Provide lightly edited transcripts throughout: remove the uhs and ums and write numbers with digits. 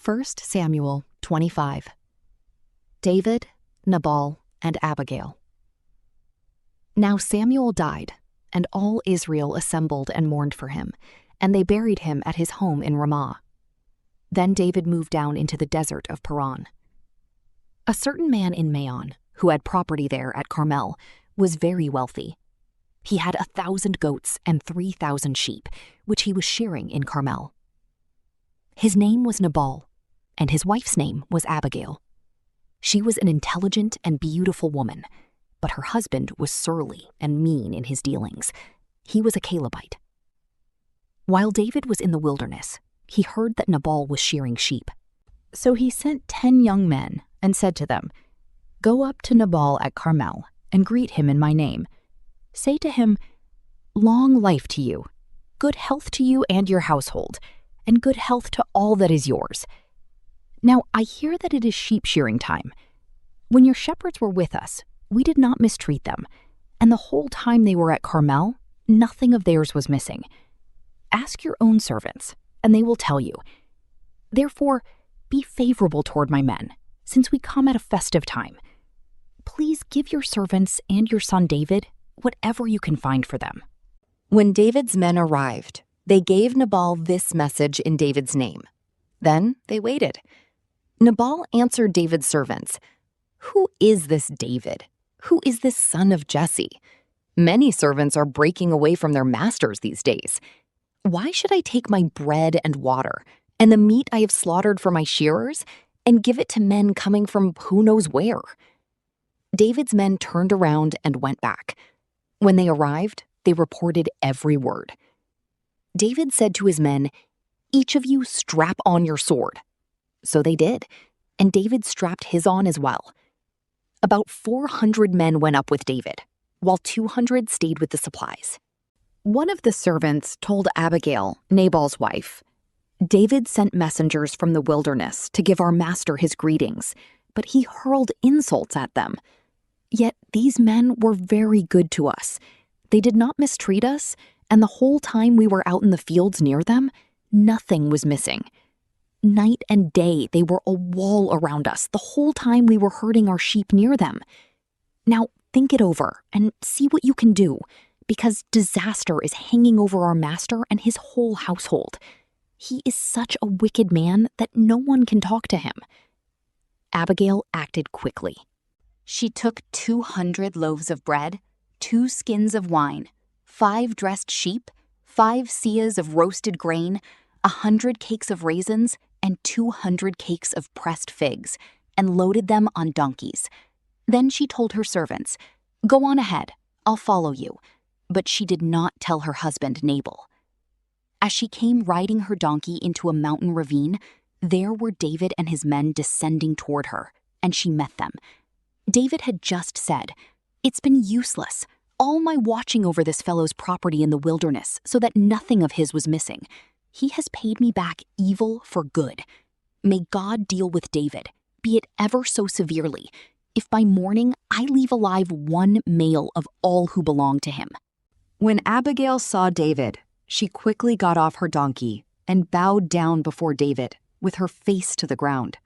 1 Samuel 25. David, Nabal, and Abigail. Now Samuel died, and all Israel assembled and mourned for him, and they buried him at his home in Ramah. Then David moved down into the desert of Paran. A certain man in Maon, who had property there at Carmel, was very wealthy. He had 1,000 goats and 3,000 sheep, which he was shearing in Carmel. His name was Nabal, and his wife's name was Abigail. She was an intelligent and beautiful woman, but her husband was surly and mean in his dealings. He was a Calebite. While David was in the wilderness, he heard that Nabal was shearing sheep. So he sent 10 young men and said to them, "Go up to Nabal at Carmel and greet him in my name. Say to him, 'Long life to you, good health to you and your household, and good health to all that is yours. Now I hear that it is sheep shearing time. When your shepherds were with us, we did not mistreat them, and the whole time they were at Carmel, nothing of theirs was missing. Ask your own servants, and they will tell you. Therefore, be favorable toward my men, since we come at a festive time. Please give your servants and your son David whatever you can find for them.'" When David's men arrived, they gave Nabal this message in David's name. Then they waited. Nabal answered David's servants, "Who is this David? Who is this son of Jesse? Many servants are breaking away from their masters these days. Why should I take my bread and water and the meat I have slaughtered for my shearers and give it to men coming from who knows where?" David's men turned around and went back. When they arrived, they reported every word. David said to his men, "Each of you strap on your sword." So they did, and David strapped his on as well. About 400 men went up with David, while 200 stayed with the supplies. One of the servants told Abigail, Nabal's wife, "David sent messengers from the wilderness to give our master his greetings, but he hurled insults at them. Yet these men were very good to us. They did not mistreat us, and the whole time we were out in the fields near them, nothing was missing. Night and day they were a wall around us the whole time we were herding our sheep near them. Now think it over and see what you can do, because disaster is hanging over our master and his whole household. He is such a wicked man that no one can talk to him." Abigail acted quickly. She took 200 loaves of bread, 2 skins of wine, 5 dressed sheep, 5 seahs of roasted grain, 100 cakes of raisins, and 200 cakes of pressed figs, and loaded them on donkeys. Then she told her servants, "Go on ahead, I'll follow you." But she did not tell her husband Nabal. As she came riding her donkey into a mountain ravine, there were David and his men descending toward her, and she met them. David had just said, "It's been useless, all my watching over this fellow's property in the wilderness so that nothing of his was missing. He has paid me back evil for good. May God deal with David, be it ever so severely, if by morning I leave alive one male of all who belong to him." When Abigail saw David, she quickly got off her donkey and bowed down before David with her face to the ground.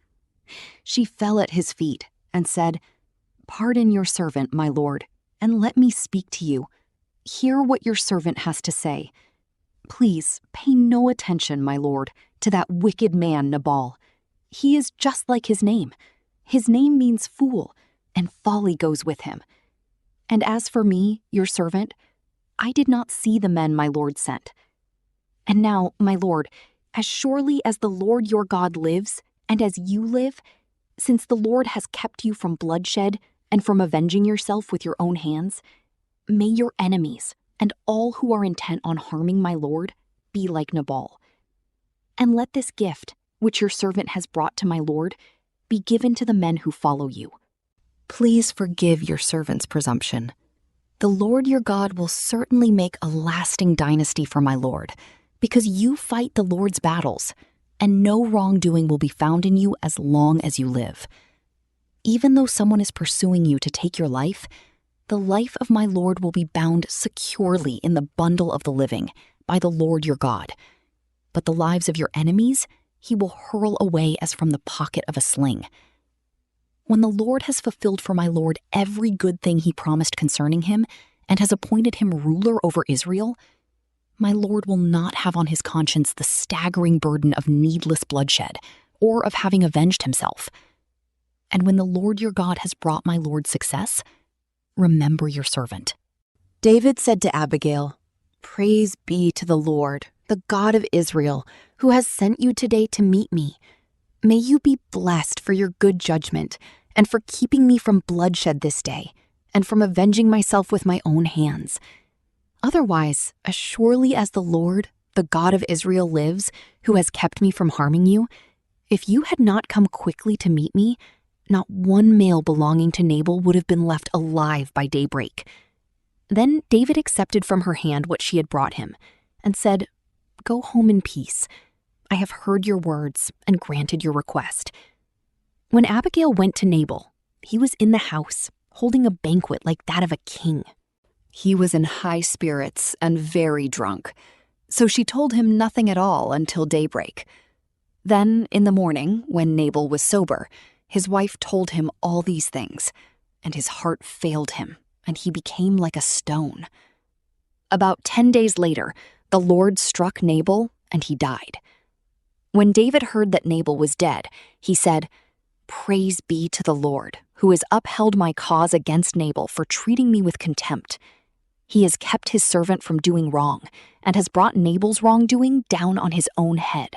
She fell at his feet and said, "Pardon your servant, my lord, and let me speak to you. Hear what your servant has to say. Please pay no attention, my lord, to that wicked man Nabal. He is just like his name. His name means fool, and folly goes with him. And as for me, your servant, I did not see the men my lord sent. And now, my lord, as surely as the Lord your God lives, and as you live, since the Lord has kept you from bloodshed and from avenging yourself with your own hands, may your enemies and all who are intent on harming my lord be like Nabal. And let this gift, which your servant has brought to my lord, be given to the men who follow you. Please forgive your servant's presumption. The Lord your God will certainly make a lasting dynasty for my lord, because you fight the Lord's battles, and no wrongdoing will be found in you as long as you live. Even though someone is pursuing you to take your life, the life of my Lord will be bound securely in the bundle of the living by the Lord your God. But the lives of your enemies he will hurl away as from the pocket of a sling. When the Lord has fulfilled for my Lord every good thing he promised concerning him, and has appointed him ruler over Israel, my Lord will not have on his conscience the staggering burden of needless bloodshed, or of having avenged himself. And when the Lord your God has brought my Lord success, remember your servant." David said to Abigail, "Praise be to the Lord, the God of Israel, who has sent you today to meet me. May you be blessed for your good judgment, and for keeping me from bloodshed this day, and from avenging myself with my own hands. Otherwise, as surely as the Lord, the God of Israel lives, who has kept me from harming you, if you had not come quickly to meet me, not one male belonging to Nabal would have been left alive by daybreak." Then David accepted from her hand what she had brought him, and said, "Go home in peace. I have heard your words and granted your request." When Abigail went to Nabal, he was in the house, holding a banquet like that of a king. He was in high spirits and very drunk, so she told him nothing at all until daybreak. Then, in the morning, when Nabal was sober, his wife told him all these things, and his heart failed him, and he became like a stone. About 10 days later, the Lord struck Nabal, and he died. When David heard that Nabal was dead, he said, "Praise be to the Lord, who has upheld my cause against Nabal for treating me with contempt. He has kept his servant from doing wrong, and has brought Nabal's wrongdoing down on his own head."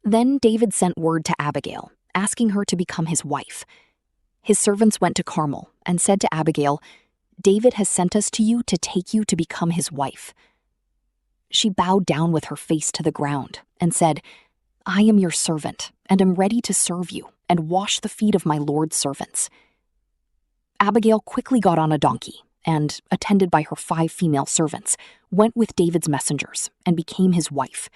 Then David sent word to Abigail, asking her to become his wife. His servants went to Carmel and said to Abigail, "David has sent us to you to take you to become his wife." She bowed down with her face to the ground and said, "I am your servant, and am ready to serve you and wash the feet of my Lord's servants." Abigail quickly got on a donkey and, attended by her 5 female servants, went with David's messengers and became his wife.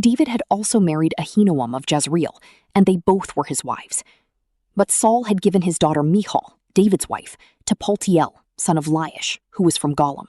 David had also married Ahinoam of Jezreel, and they both were his wives. But Saul had given his daughter Michal, David's wife, to Paltiel, son of Laish, who was from Golim.